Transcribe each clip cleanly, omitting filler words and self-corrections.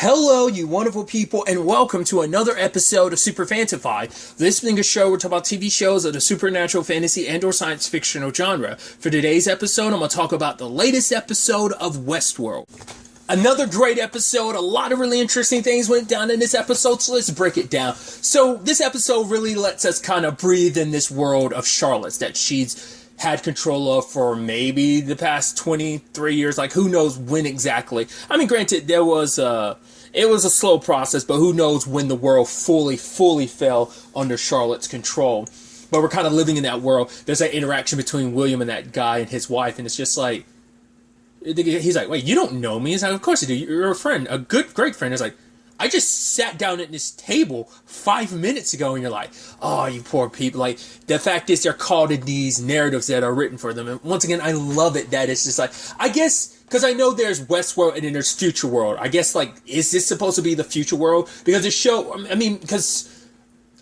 Hello, you wonderful people, and welcome to another episode of Super-Fanta-Fi. This being a show where we talk about TV shows of the supernatural, fantasy, and/or science fictional genre. For today's episode, I'm going to talk about the latest episode of Westworld. Another great episode. A lot of really interesting things went down in this episode, so let's break it down. So this episode really lets us kind of breathe in this world of Charlotte's that she's had control of for maybe the past 23 years. Like, who knows when exactly. I mean, granted, it was a slow process, but who knows when the world fully fell under Charlotte's control. But we're kind of living in that world. There's that interaction between William and that guy and his wife, and it's just like, he's like, wait, you don't know me? He's like, of course you do. You're a friend, a great friend. It's like, I just sat down at this table 5 minutes ago, and you're like, oh, you poor people. Like, the fact is they're caught in these narratives that are written for them. And once again, I love it that it's just like, I guess, because I know there's Westworld and then there's Future World. I guess, like, is this supposed to be the Future World? Because the show, I mean, because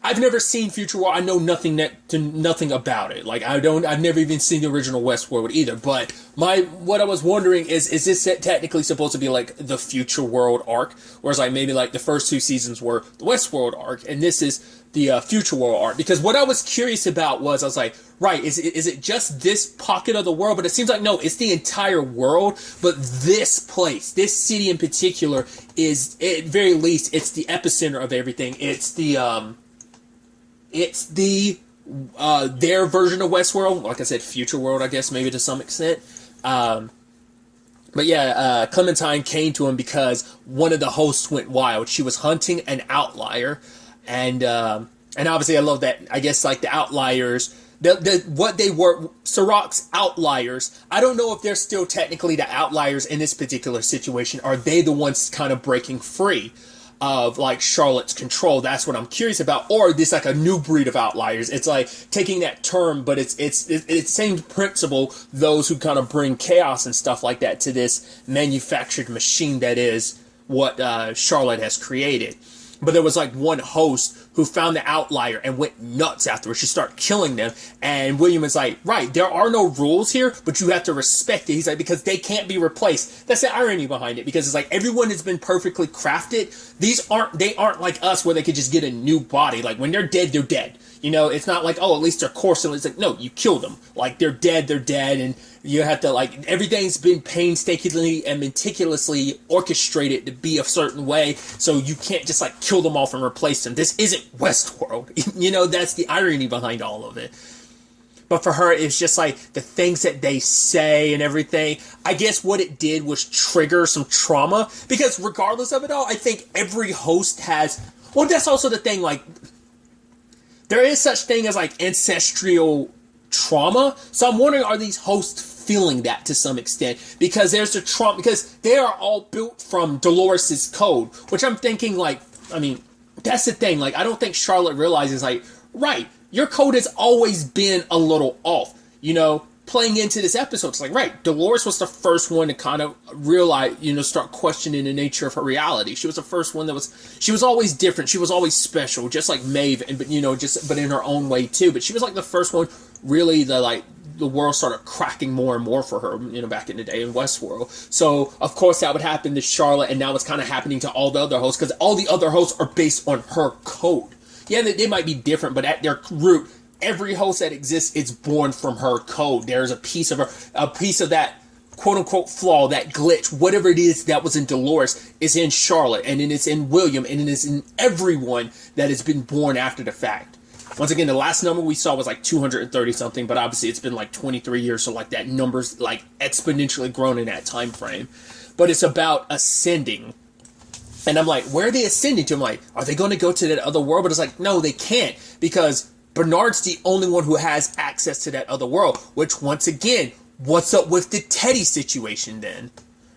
I've never seen Future World. I know nothing about it. Like, I've never even seen the original Westworld either. But what I was wondering is this technically supposed to be like the Future World arc? Whereas like maybe like the first two seasons were the Westworld arc, and this is the Future World arc. Because what I was curious about was, I was like, right, is it just this pocket of the world? But it seems like, no, it's the entire world. But this place, this city in particular, is, at very least, it's the epicenter of everything. It's their version of Westworld. Like I said, Future World, I guess, maybe to some extent. But yeah, Clementine came to him because one of the hosts went wild. She was hunting an outlier. And obviously I love that, I guess, like the outliers, what they were, Sirach's outliers. I don't know if they're still technically the outliers in this particular situation. Are they the ones kind of breaking free of like Charlotte's control? That's what I'm curious about. Or this like a new breed of outliers. It's like taking that term, but it's the same principle. Those who kind of bring chaos and stuff like that to this manufactured machine that is what Charlotte has created. But there was like one host who found the outlier and went nuts afterwards. She started killing them. And William is like, right, there are no rules here, but you have to respect it. He's like, because they can't be replaced. That's the irony behind it, because it's like everyone has been perfectly crafted. They aren't like us where they could just get a new body. Like when they're dead, they're dead. You know, it's not like, oh, at least they're coarse. It's like, no, you kill them. Like they're dead. And you have to, like, everything's been painstakingly and meticulously orchestrated to be a certain way. So you can't just like kill them off and replace them. This isn't Westworld. You know, that's the irony behind all of it. But for her, it's just like the things that they say and everything. I guess what it did was trigger some trauma. Because regardless of it all, I think every host has, well, that's also the thing, like, there is such thing as like ancestral trauma. So I'm wondering, are these hosts feeling that to some extent? Because there's the trauma, because they are all built from Dolores's code, which I'm thinking, like, I mean, that's the thing. Like, I don't think Charlotte realizes, like, right, your code has always been a little off. You know, playing into this episode, it's like, right, Dolores was the first one to kind of realize, you know, start questioning the nature of her reality. She was the first one she was always different. She was always special, just like Maeve, but, you know, but in her own way too. But she was like the first one, really, the world started cracking more and more for her, you know, back in the day in Westworld. So, of course, that would happen to Charlotte, and now it's kind of happening to all the other hosts, because all the other hosts are based on her code. Yeah, they might be different, but at their root, every host that exists is born from her code. There's a piece of that quote-unquote flaw, that glitch, whatever it is that was in Dolores, is in Charlotte, and then it's in William, and it is in everyone that has been born after the fact. Once again, the last number we saw was like 230 something, but obviously it's been like 23 years, so like that number's like exponentially grown in that time frame. But it's about ascending. And I'm like, where are they ascending to? I'm like, are they going to go to that other world? But it's like, no, they can't, because Bernard's the only one who has access to that other world, which, once again, what's up with the Teddy situation then?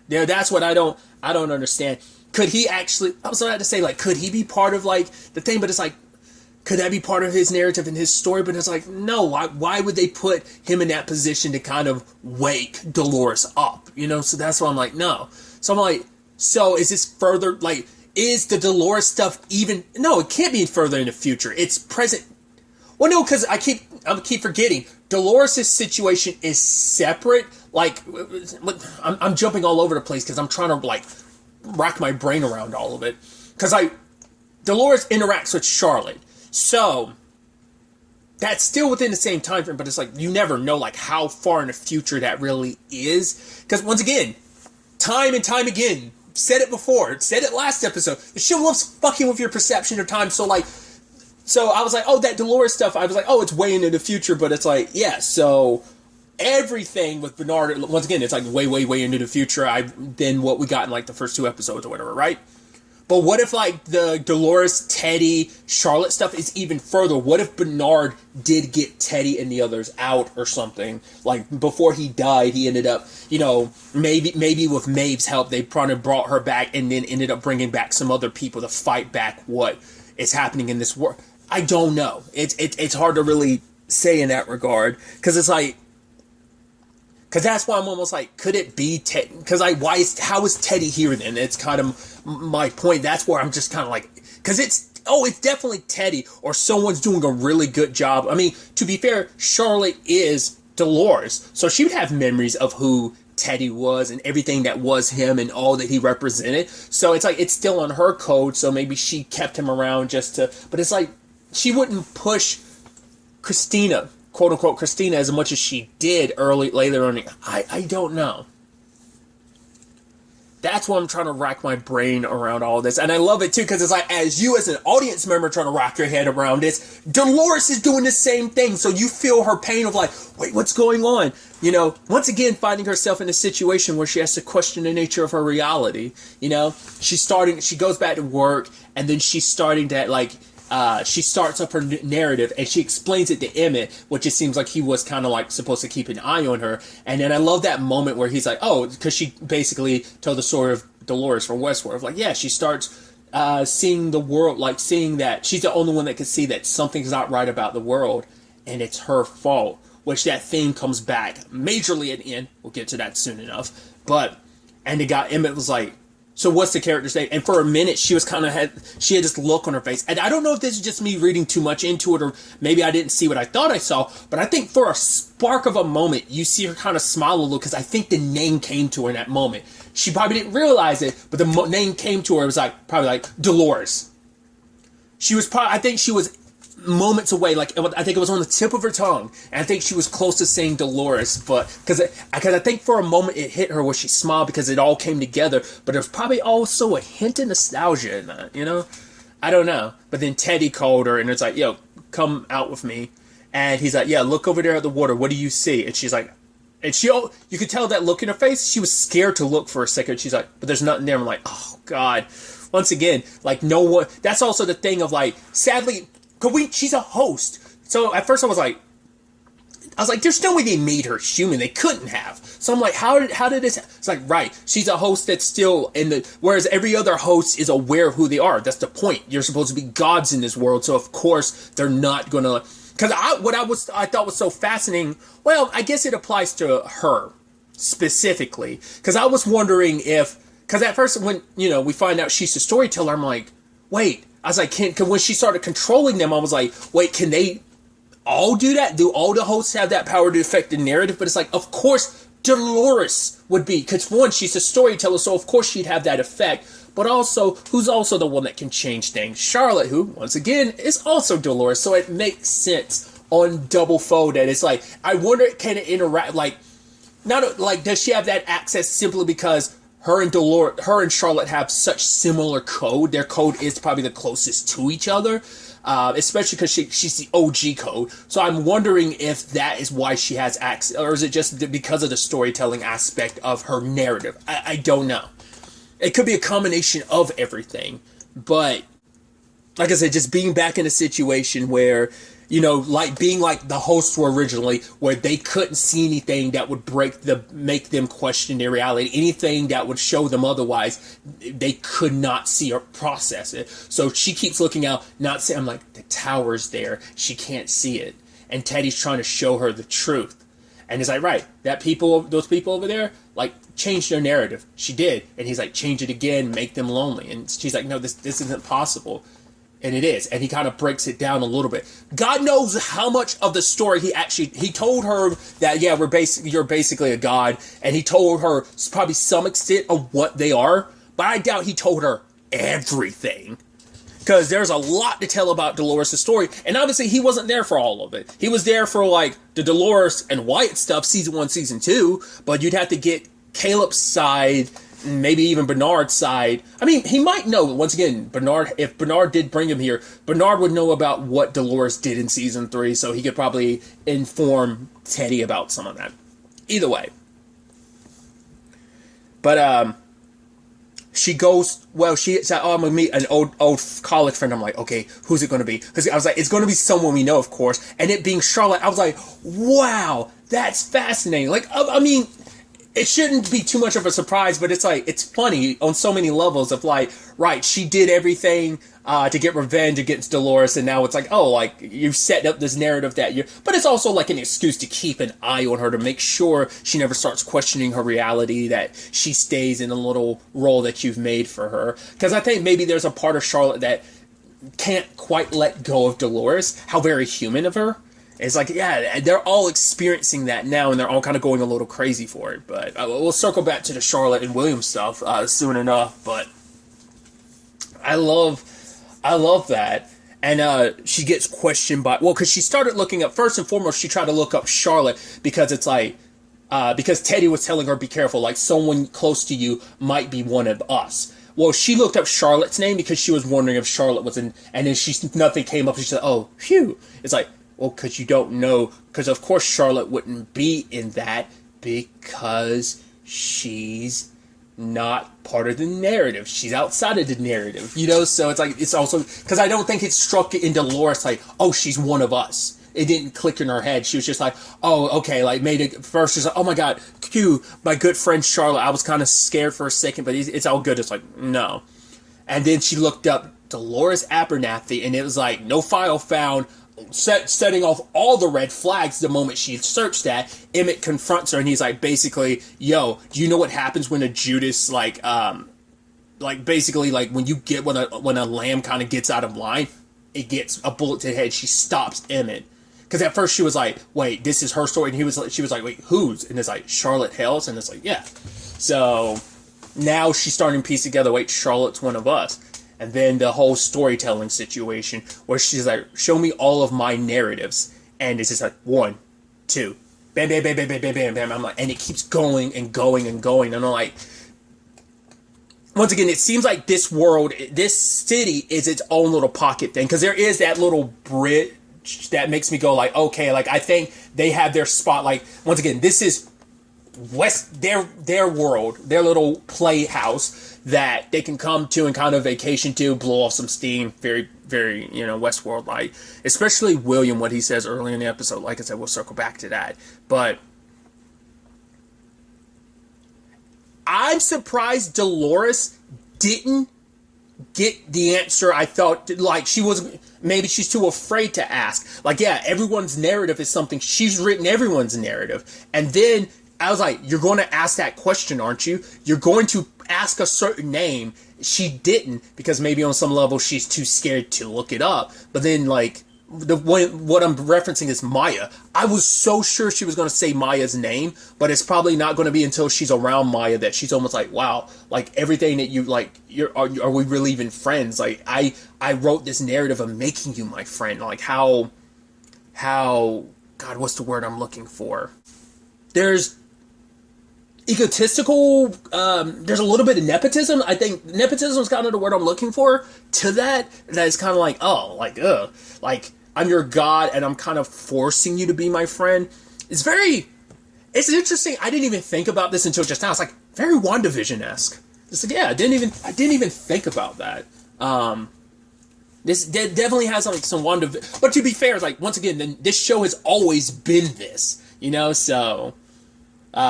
There, that's what I don't understand. Could he actually, I was about to say, like, could he be part of, like, the thing? But it's like, could that be part of his narrative and his story? But it's like, no, why would they put him in that position to kind of wake Dolores up? You know, so that's why I'm like, no. So I'm like, so is this further, like, is the Dolores stuff even, no, it can't be further in the future. It's present. Well, no, because I keep forgetting. Dolores' situation is separate. Like, I'm jumping all over the place because I'm trying to, like, rack my brain around all of it. Because Dolores interacts with Charlotte. So that's still within the same time frame, but it's like you never know like how far in the future that really is. Because once again, time and time again, said it before, said it last episode, the show loves fucking with your perception of time. So I was like, oh, that Dolores stuff, I was like, oh, it's way into the future, but it's like, yeah, so everything with Bernard, once again, it's like way, way, way into the future than what we got in like the first 2 episodes or whatever, right? But what if, like, the Dolores, Teddy, Charlotte stuff is even further? What if Bernard did get Teddy and the others out or something? Like, before he died, he ended up, maybe with Maeve's help, they probably brought her back and then ended up bringing back some other people to fight back what is happening in this world. I don't know. It's hard to really say in that regard. Because it's like... Because that's why I'm almost like, could it be Teddy? Because how is Teddy here then? It's kind of my point. That's where I'm just kind of like, because it's definitely Teddy, or someone's doing a really good job. I mean, to be fair, Charlotte is Dolores, so she would have memories of who Teddy was and everything that was him and all that he represented. So it's like, it's still on her code, so maybe she kept him around but it's like, she wouldn't push Christina, quote unquote Christina, as much as she did later on. I don't know. That's why I'm trying to rack my brain around all this. And I love it too, because it's like, as you as an audience member trying to rack your head around this, Dolores is doing the same thing. So you feel her pain of like, wait, what's going on? Once again, finding herself in a situation where she has to question the nature of her reality. She goes back to work, and then she's starting to she starts up her narrative, and she explains it to Emmett, which it seems like he was kind of like supposed to keep an eye on her. And then I love that moment where he's like, oh, because she basically told the story of Dolores from Westworld. Like, yeah, she starts seeing the world, like seeing that she's the only one that can see that something's not right about the world, and it's her fault. Which that theme comes back majorly at the end. We'll get to that soon enough. And Emmett was like, so what's the character's name? And for a minute, she had this look on her face. And I don't know if this is just me reading too much into it, or maybe I didn't see what I thought I saw, but I think for a spark of a moment, you see her kind of smile a little, because I think the name came to her in that moment. She probably didn't realize it, but the name came to her. It was probably like Dolores. I think she was moments away, I think it was on the tip of her tongue, and I think she was close to saying Dolores, but because I think for a moment it hit her where she smiled because it all came together, but there's probably also a hint of nostalgia in that, I don't know. But then Teddy called her, and it's like, yo, come out with me, and he's like, yeah, look over there at the water, what do you see? And she's like, you could tell that look in her face, she was scared to look for a second. She's like, but there's nothing there. I'm like, oh god. Once again, no one. That's also the thing of sadly, she's a host. So at first I was like, there's no way they made her human. They couldn't have. So I'm like, how did this? It's like, right, she's a host that's still whereas every other host is aware of who they are. That's the point. You're supposed to be gods in this world. So of course they're not gonna. Because I thought was so fascinating. Well, I guess it applies to her specifically. Because I was wondering because at first when we find out she's a storyteller, I'm like, wait. I was like, when she started controlling them, I was like, wait, can they all do that? Do all the hosts have that power to affect the narrative? But it's like, of course, Dolores would be. Because one, she's a storyteller, so of course she'd have that effect. But also, who's also the one that can change things? Charlotte, who, once again, is also Dolores. So it makes sense on double fold that it's like, I wonder, can it interact, does she have that access simply because her and Charlotte have such similar code. Their code is probably the closest to each other, especially because she's the OG code. So I'm wondering if that is why she has access, or is it just because of the storytelling aspect of her narrative? I don't know. It could be a combination of everything. But, like I said, just being back in a situation where, being like the hosts were originally, where they couldn't see anything that would make them question their reality, anything that would show them otherwise, they could not see or process it. So she keeps looking out, not saying, I'm like, the tower's there, she can't see it. And Teddy's trying to show her the truth. And he's like, right, those people over there, changed their narrative. She did. And he's like, change it again, make them lonely. And she's like, no, this isn't possible. And it is. And he kind of breaks it down a little bit. God knows how much of the story he told her that, yeah, you're basically a god. And he told her probably some extent of what they are. but I doubt he told her everything. Because there's a lot to tell about Dolores' story, and obviously he wasn't there for all of it. He was there for, like, the Dolores and Wyatt stuff, season 1, season 2, but you'd have to get Caleb's side, maybe even Bernard's side. I mean, he might know, once again, if Bernard did bring him here, Bernard would know about what Dolores did in season 3, so he could probably inform Teddy about some of that. Either way. But, she goes, she said, I'm going to meet an old college friend. I'm like, okay, who's it going to be? Because I was like, it's going to be someone we know, of course. And it being Charlotte, I was like, wow, that's fascinating. Like, I mean, it shouldn't be too much of a surprise, but it's like, it's funny on so many levels of like, right, she did everything to get revenge against Dolores, and now it's like, oh, like, you've set up this narrative that you're, but it's also like an excuse to keep an eye on her, to make sure she never starts questioning her reality, that she stays in a little role that you've made for her. Because I think maybe there's a part of Charlotte that can't quite let go of Dolores, how very human of her. It's like, yeah, they're all experiencing that now, and they're all kind of going a little crazy for it. But we'll circle back to the Charlotte and William stuff soon enough. But I love that. And she gets questioned by, well, because she started looking up, first and foremost, she tried to look up Charlotte, because it's like, because Teddy was telling her, be careful, like, someone close to you might be one of us. Well, she looked up Charlotte's name because she was wondering if Charlotte was in, and then nothing came up, and she said, oh, phew. It's like, well, because you don't know, because of course Charlotte wouldn't be in that, because she's not part of the narrative. She's outside of the narrative, you know? So it's like, it's also, because I don't think it struck in Dolores like, oh, she's one of us. It didn't click in her head. She was just like, oh, okay, like, made it, first she's like, oh my god, Q, my good friend Charlotte, I was kind of scared for a second, but it's all good. It's like, no. And then she looked up Dolores Abernathy, and it was like, no file found, setting off all the red flags the moment she searched that. Emmett confronts her, and he's like, basically, yo, do you know what happens when a Judas, like basically, like, when you get, when a lamb kind of gets out of line, it gets a bullet to the head. She stops Emmett. Because at first she was like, wait, this is her story, and she was like, wait, whose? And it's like, Charlotte Hales, and it's like, yeah. So now she's starting to piece together, wait, Charlotte's one of us. And then the whole storytelling situation where she's like, show me all of my narratives. And it's just like, 1, 2, bam, bam, bam, bam, bam, bam, bam, bam. I'm like, and it keeps going and going and going. And I'm like, once again, it seems like this world, this city is its own little pocket thing. Because there is that little bridge that makes me go like, okay, like, I think they have their spot. Like, once again, this is their world, their little playhouse that they can come to and kind of vacation to, blow off some steam, very, very, Westworld like. Especially William, what he says early in the episode. Like I said, we'll circle back to that. But I'm surprised Dolores didn't get the answer I thought, like, maybe she's too afraid to ask. Like, yeah, everyone's narrative is something, she's written everyone's narrative. And then I was like, you're going to ask that question, aren't you? You're going to ask a certain name. She didn't, because maybe on some level she's too scared to look it up. But then, like, what I'm referencing is Maya. I was so sure she was going to say Maya's name, but it's probably not going to be until she's around Maya that she's almost like, wow, like, everything that you, like, are we really even friends? Like, I wrote this narrative of making you my friend. Like, how, God, what's the word I'm looking for? There's egotistical, there's a little bit of nepotism. I think nepotism is kind of the word I'm looking for to that is kind of like, oh, like, like, I'm your god and I'm kind of forcing you to be my friend. It's interesting. I didn't even think about this until just now. It's like very WandaVision-esque. It's like, yeah, I didn't even think about that. This definitely has like some WandaVision, but to be fair, it's like, once again, this show has always been this, so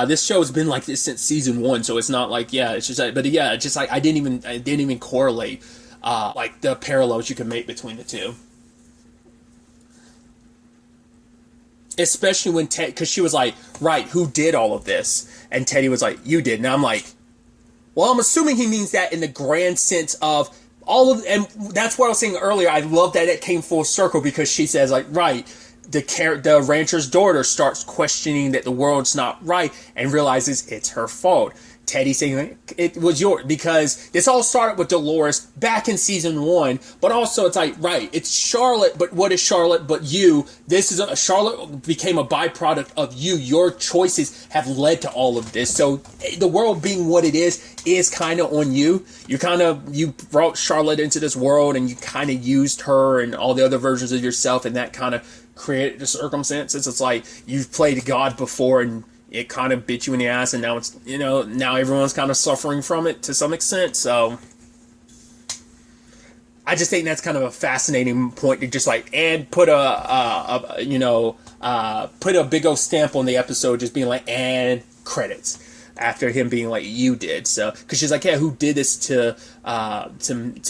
this show has been like this since season 1, so it's not like, yeah, it's just like, but yeah, it's just like, I didn't even correlate, like, the parallels you can make between the two. Especially when because she was like, right, who did all of this? And Teddy was like, you did. And I'm like, well, I'm assuming he means that in the grand sense of all of, and that's what I was saying earlier. I love that it came full circle, because she says, like, right, the rancher's daughter starts questioning that the world's not right and realizes it's her fault. Teddy saying it was yours, because this all started with Dolores back in season 1, but also it's like, right, it's Charlotte, but what is Charlotte but you? This is Charlotte became a byproduct of you. Your choices have led to all of this. So the world being what it is kind of on you. You brought Charlotte into this world, and you kind of used her and all the other versions of yourself, and that kind of created the circumstances. It's like you've played God before, and it kind of bit you in the ass, and now it's, now everyone's kind of suffering from it to some extent. So I just think that's kind of a fascinating point to just like, and put put a big old stamp on the episode, just being like, and credits after him being like, you did. So, because she's like, yeah, who did this to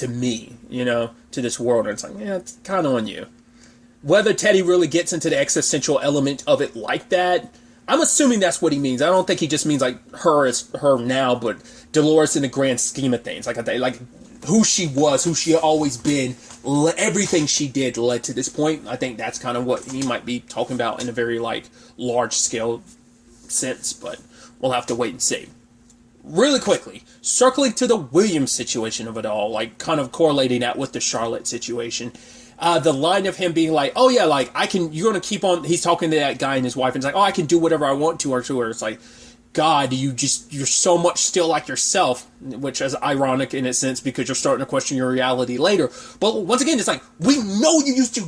me, to this world? And it's like, yeah, it's kind of on you. Whether Teddy really gets into the existential element of it like that, I'm assuming that's what he means. I don't think he just means like her as her now, but Dolores in the grand scheme of things. Like who she was, who she had always been, everything she did led to this point. I think that's kind of what he might be talking about in a very like large scale sense, but we'll have to wait and see. Really quickly, circling to the Williams situation of it all, like kind of correlating that with the Charlotte situation. The line of him being like, oh yeah, like you're going to keep on, he's talking to that guy and his wife, and it's like, oh, I can do whatever I want to her. It's like, God, you're so much still like yourself, which is ironic in a sense, because you're starting to question your reality later. But once again, it's like, we know you used to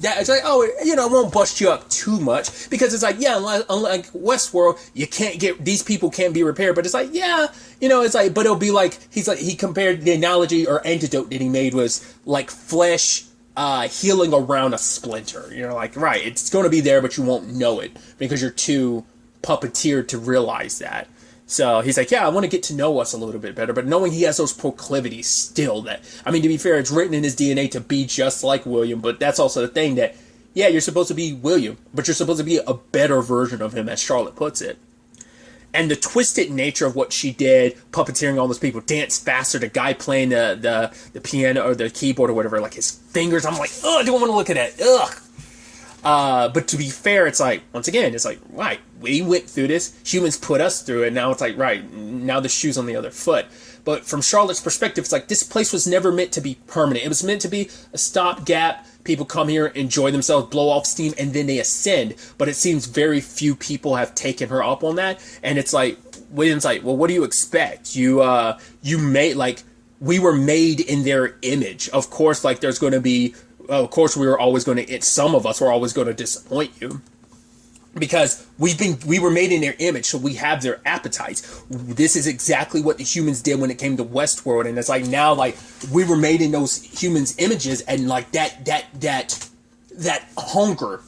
that. It's like, oh, I won't bust you up too much, because it's like, yeah, unlike Westworld, these people can't be repaired. But it's like, yeah, it's like, but it'll be like, he compared the analogy or antidote that he made was like flesh healing around a splinter. Like, right, it's going to be there, but you won't know it because you're too puppeteered to realize that. So he's like, yeah, I want to get to know us a little bit better, but knowing he has those proclivities still, that, I mean, to be fair, it's written in his DNA to be just like William, but that's also the thing that, yeah, you're supposed to be William, but you're supposed to be a better version of him, as Charlotte puts it. And the twisted nature of what she did, puppeteering all those people, dance faster, the guy playing the piano or the keyboard or whatever, like his fingers, I'm like, oh, I don't want to look at that, ugh. But to be fair, it's like, once again, it's like, right, we went through this, humans put us through it, now it's like, right, now the shoe's on the other foot. But from Charlotte's perspective, it's like, this place was never meant to be permanent. It was meant to be a stopgap. People come here, enjoy themselves, blow off steam, and then they ascend. But it seems very few people have taken her up on that. And it's like, William's like, well, what do you expect? You made, like, we were made in their image. Of course, like, there's going to be, of course, some of us were always going to disappoint you. Because we were made in their image, so we have their appetites. This is exactly what the humans did when it came to Westworld, and it's like now, like, we were made in those humans' images, and like that hunger,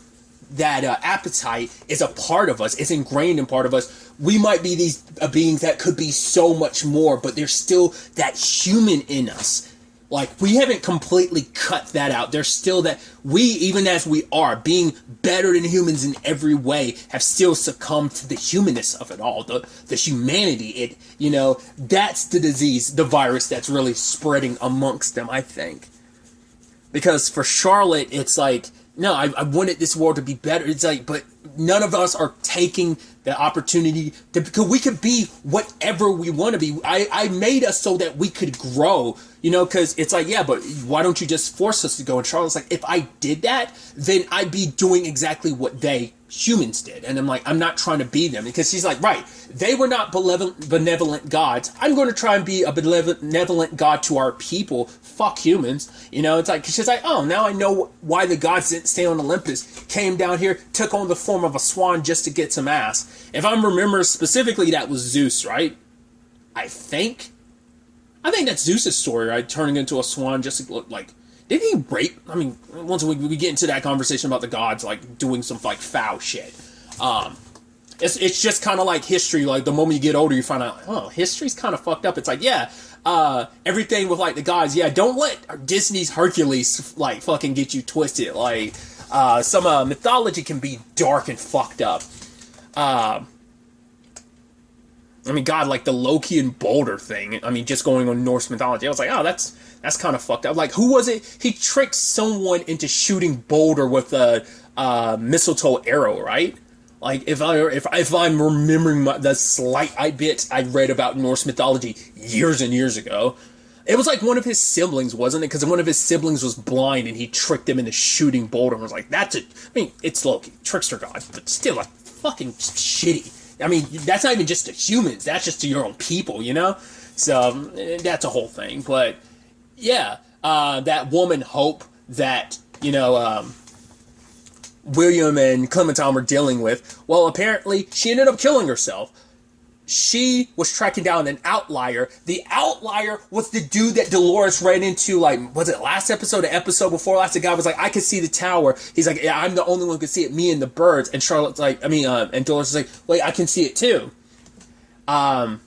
that appetite is a part of us. It's ingrained in part of us. We might be these beings that could be so much more, but there's still that human in us. Like, we haven't completely cut that out. There's still that we, even as we are, being better than humans in every way, have still succumbed to the humanness of it all, the humanity. That's the disease, the virus that's really spreading amongst them, I think. Because for Charlotte, it's like, no, I wanted this world to be better. It's like, but none of us are taking the opportunity to, because we could be whatever we want to be. I made us so that we could grow, because it's like, yeah, but why don't you just force us to go? And Charlotte's like, if I did that, then I'd be doing exactly what humans did. And I'm like, I'm not trying to be them, because she's like, right, they were not benevolent gods. I'm going to try and be a benevolent god to our people. Fuck humans. It's like, she's like, oh, now I know why the gods didn't stay on Olympus, came down here, took on the form of a swan just to get some ass. If I remember specifically, that was Zeus, right? I think that's Zeus's story, right? Turning into a swan just to look like, did he rape? I mean, once we get into that conversation about the gods, like, doing some, like, foul shit. It's just kind of like history. Like, the moment you get older, you find out, oh, history's kind of fucked up. It's like, yeah, everything with, like, the gods, yeah, don't let Disney's Hercules, like, fucking get you twisted. Like, some mythology can be dark and fucked up. I mean, God, like the Loki and Boulder thing. I mean, just going on Norse mythology, I was like, oh, that's kind of fucked up. Like, who was it? He tricked someone into shooting Boulder with a mistletoe arrow, right? Like if I'm remembering the slight bits I read about Norse mythology years and years ago, it was like one of his siblings, wasn't it? Because one of his siblings was blind and he tricked him into shooting Boulder and was like, that's it. I mean, it's Loki, trickster god, but still like fucking shitty. I mean, that's not even just to humans. That's just to your own people, you know? So that's a whole thing. But yeah, that woman Hope that, William and Clementine were dealing with, well, apparently she ended up killing herself. She was tracking down an outlier. The outlier was the dude that Dolores ran into, like, was it last episode, the episode before last? The guy was like, I could see the tower. He's like, yeah, I'm the only one who could see it, me and the birds. And Charlotte's like, and Dolores is like, wait, I can see it too. But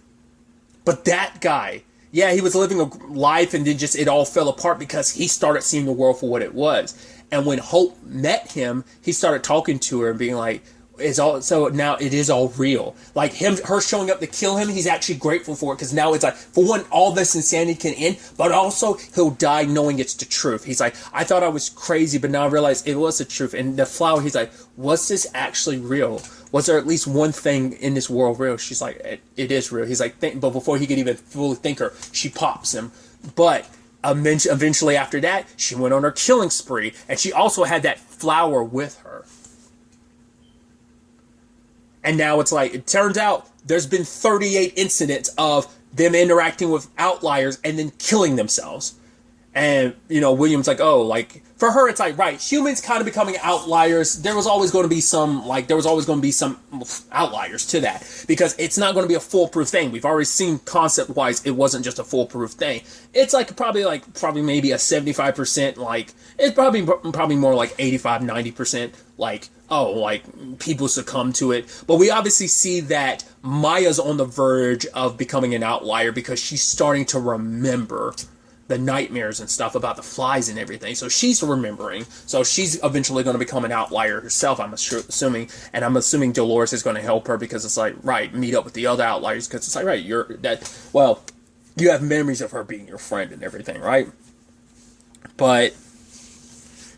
that guy, yeah, he was living a life and then just it all fell apart because he started seeing the world for what it was. And when Hope met him, he started talking to her and being like, so now it is all real. Like her showing up to kill him, he's actually grateful for it because now it's like, for one, all this insanity can end, but also he'll die knowing it's the truth. He's like, I thought I was crazy, but now I realize it was the truth. And the flower, he's like, was this actually real? Was there at least one thing in this world real? She's like, it is real. He's like, but before he could even fully think her, she pops him. But eventually after that, she went on her killing spree, and she also had that flower with her. And now it's like, it turns out there's been 38 incidents of them interacting with outliers and then killing themselves. And, William's like, oh, like, for her, it's like, right, humans kind of becoming outliers. There was always going to be some outliers to that. Because it's not going to be a foolproof thing. We've already seen concept-wise, it wasn't just a foolproof thing. It's like, probably maybe a 75%, like, it's probably more like 85, 90%, like, people succumb to it. But we obviously see that Maya's on the verge of becoming an outlier because she's starting to remember the nightmares and stuff about the flies and everything. So she's remembering. So she's eventually going to become an outlier herself, I'm assuming. And I'm assuming Dolores is going to help her because it's like, right, meet up with the other outliers because it's like, right, you have memories of her being your friend and everything, right? But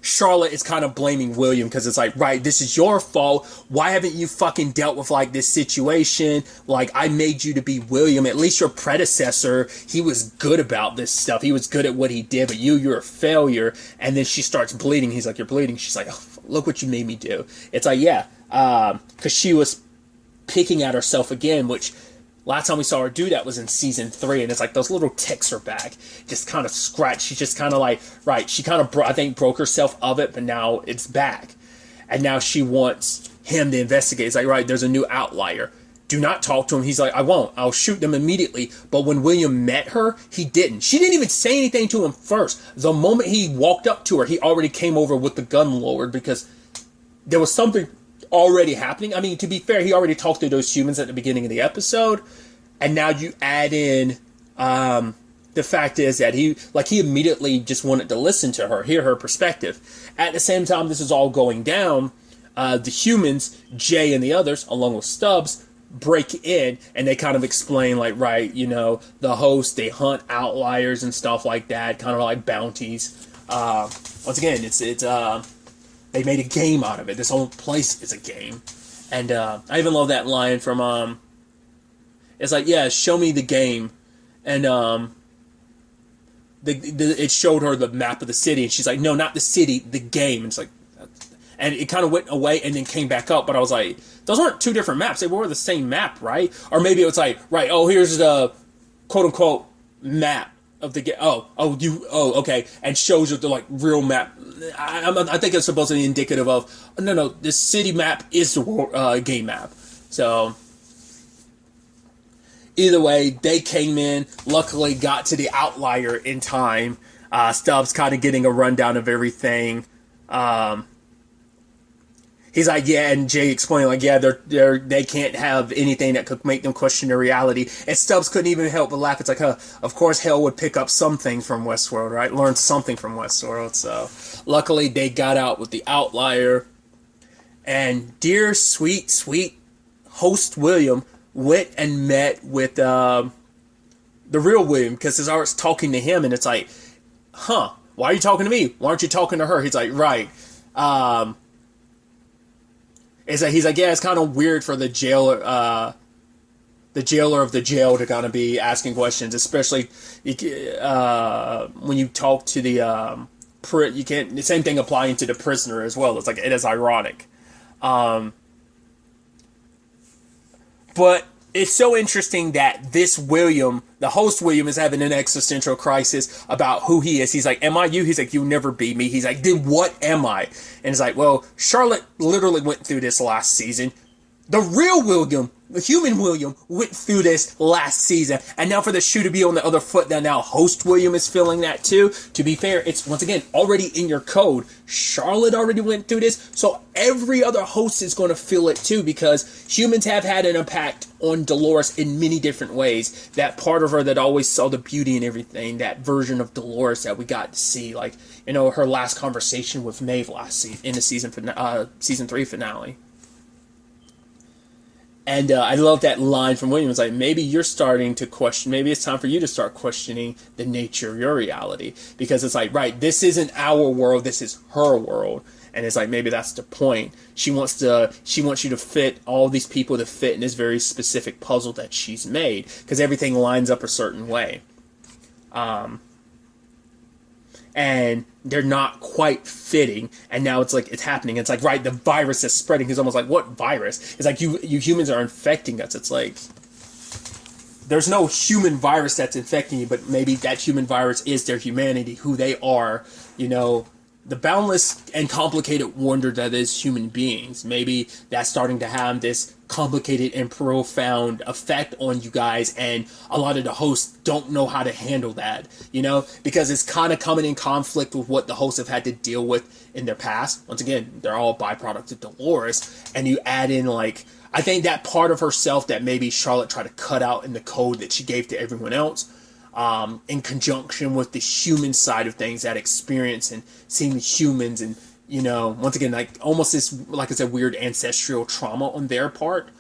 Charlotte is kind of blaming William because it's like, right, this is your fault. Why haven't you fucking dealt with like this situation? Like, I made you to be William. At least your predecessor, he was good about this stuff. He was good at what he did, but you're a failure. And then she starts bleeding. He's like, you're bleeding. She's like, oh, look what you made me do. It's like, yeah, because she was picking at herself again, which last time we saw her do that was in season 3, and it's like those little ticks are back, just kind of scratched. She's just kind of like, right, she kind of, I think, broke herself of it, but now it's back. And now she wants him to investigate. It's like, right, there's a new outlier. Do not talk to him. He's like, I won't. I'll shoot them immediately. But when William met her, he didn't. She didn't even say anything to him first. The moment he walked up to her, he already came over with the gun lowered because there was something already happening. I mean, to be fair, he already talked to those humans at the beginning of the episode, and now you add in the fact is that he immediately just wanted to listen to her, hear her perspective. At the same time this is all going down, the humans, Jay and the others, along with Stubbs, break in, and they kind of explain, like, right, the host, they hunt outliers and stuff like that, kind of like bounties. Once again, it's they made a game out of it. This whole place is a game. And I even love that line from, it's like, yeah, show me the game. And it showed her the map of the city. And she's like, no, not the city, the game. And it's like, and it kind of went away and then came back up. But I was like, those aren't two different maps. They were the same map, right? Or maybe it was like, right, oh, here's the quote-unquote map of the game. Okay. And shows you the, like, real map. I think it's supposed to be indicative of, no, the city map is the game map. So either way, they came in, luckily got to the outlier in time. Stubbs kind of getting a rundown of everything. He's like, yeah, and Jay explained, like, yeah, they can't have anything that could make them question their reality. And Stubbs couldn't even help but laugh. It's like, of course hell would pick up something from Westworld, right? Learn something from Westworld. So luckily they got out with the outlier. And dear, sweet, sweet host William went and met with the real William, because his art's talking to him, and it's like, why are you talking to me? Why aren't you talking to her? He's like, right. It's like, he's like, yeah, it's kind of weird for the jailer of the jail to kind of be asking questions, especially when you talk to the you can't. The same thing applying to the prisoner as well. It's like, it is ironic, but it's so interesting that this William, the host William, is having an existential crisis about who he is. He's like, am I you? He's like, you'll never be me. He's like, then what am I? And it's like, well, Charlotte literally went through this last season. The real William, the human William, went through this last season. And now for the shoe to be on the other foot, that now host William is feeling that too. To be fair, it's, once again, already in your code. Charlotte already went through this. So every other host is going to feel it too, because humans have had an impact on Dolores in many different ways. That part of her that always saw the beauty in everything, that version of Dolores that we got to see, like, you know, her last conversation with Maeve last season, in the season 3 finale. And I love that line from William. It's like, maybe you're starting to question, maybe it's time for you to start questioning the nature of your reality. Because it's like, right, this isn't our world, this is her world. And it's like, maybe that's the point. She wants you to fit, all these people to fit in this very specific puzzle that she's made. Because everything lines up a certain way. And they're not quite fitting, and now it's like, it's happening. It's like, right, the virus is spreading. It's almost like, what virus? It's like, you humans are infecting us. It's like, there's no human virus that's infecting you, but maybe that human virus is their humanity, who they are, you know, the boundless and complicated wonder that is human beings. Maybe that's starting to have this complicated and profound effect on you guys, and a lot of the hosts don't know how to handle that, you know, because it's kind of coming in conflict with what the hosts have had to deal with in their past. Once again, they're all byproducts of Dolores, and you add in, like, I think that part of herself that maybe Charlotte tried to cut out in the code that she gave to everyone else, in conjunction with the human side of things, that experience and seeing the humans, and, you know, once again, like, almost this, like I said, weird ancestral trauma on their part,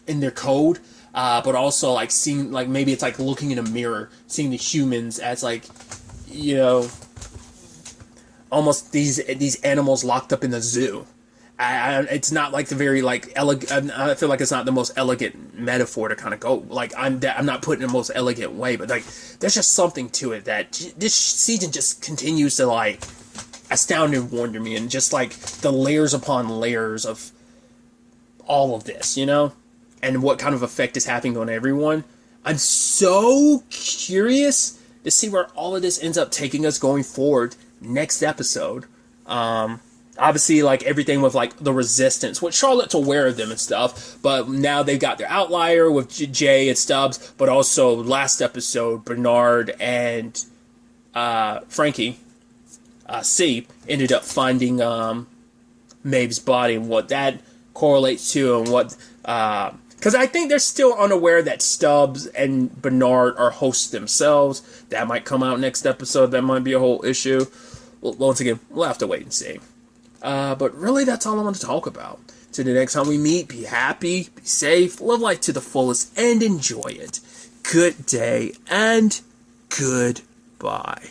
in their code, but also, like, seeing, like, maybe it's like looking in a mirror, seeing the humans as, like, you know, almost these animals locked up in the zoo. It's not like the very, like, elegant. I feel like it's not the most elegant metaphor to kind of go. Like, I'm not putting it in the most elegant way, but, like, there's just something to it that this season just continues to, like, astound and wonder me, and just, like, the layers upon layers of all of this, you know, and what kind of effect is having on everyone. I'm so curious to see where all of this ends up taking us going forward next episode. Obviously, like, everything with, like, the resistance, which Charlotte's aware of them and stuff, but now they've got their outlier with Jay and Stubbs, but also last episode, Bernard and Frankie C ended up finding Maeve's body, and what that correlates to, and what, because I think they're still unaware that Stubbs and Bernard are hosts themselves. That might come out next episode. That might be a whole issue. Well, once again, we'll have to wait and see. But really, that's all I want to talk about. Till the next time we meet, be happy, be safe, live life to the fullest, and enjoy it. Good day, and goodbye.